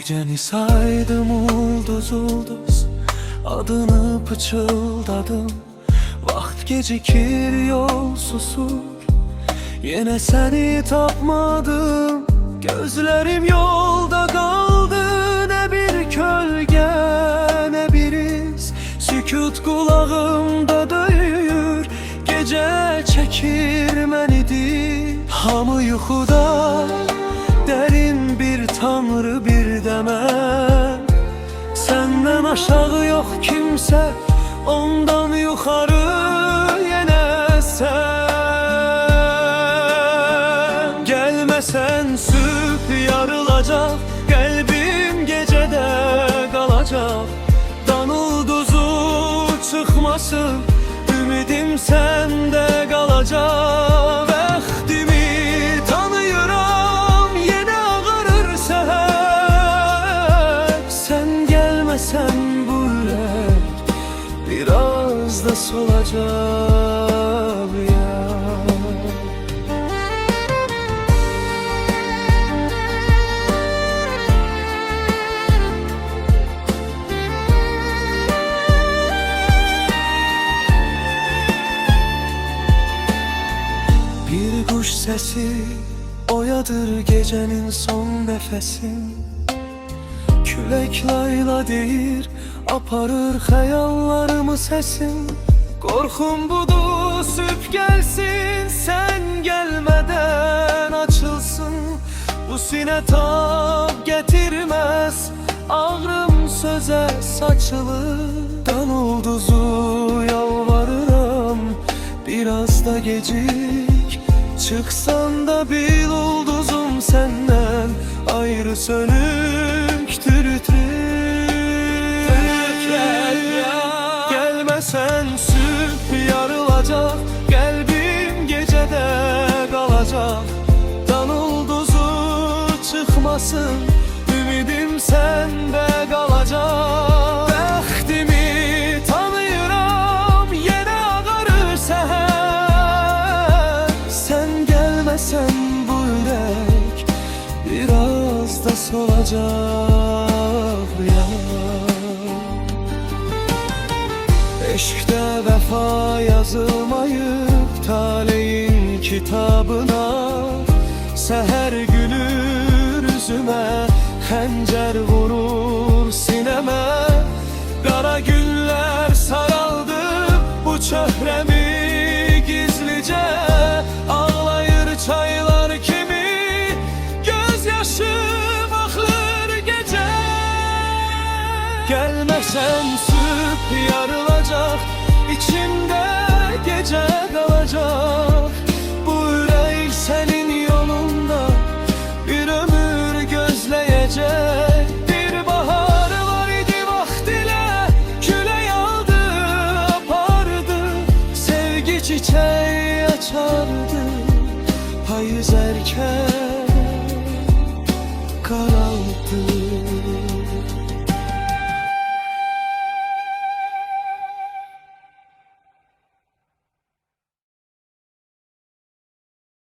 Geceni saydım ulduz ulduz, adını pıçıldadım. Vaxt gecikir, yol susur, yine seni tapmadım. Gözlerim yolda kaldı, ne bir kölge ne bir iz. Sükut kulağımda döyür, gece çekir menidir. Hamı yuxuda, derin bir tanrı bir demem. Senden aşağı yok kimse, ondan yukarı yine sen. Gelmesen süp yarılacak, kalbim gecede kalacak. Dan ulduzu çıkmasın, ümidim sende kalacak. Bəxtimi tanıyıram, yine ağarır seher. Sen gelmesen bu yürek biraz da solacak ya. Bir kuş sesi oyadır gecenin son nefesin. Külek layla deyir, aparır xəyallarımı sesin. Korkum budur süp gelsin, sen gelmeden açılsın. Bu sine tab getirmez, ağrım söze saçılır. Dan ulduzu yalvarıram, biraz da gecik. Çıksan da bil ulduzum senden ayrı sönüktür Gelmesen süp yarılacak, kalbim gecede kalacak. Dan ulduzu çıkmasın, ümidim sende kalacak. Bəxtimi tanıyıram, yine ağarır seher. Sen gelmesen bu yürek biraz da solacak ya. Eşkte vefa yazılmayıp taleyin kitabına. Seher gülür üzüme, xəncər vurur sineme. Qara günler saraldı bu çöhremi gizlice. Ağlayır çaylar kimi, gözyaşım axır gece. Gelmesen süp yarılacak, içimde gece kalacak.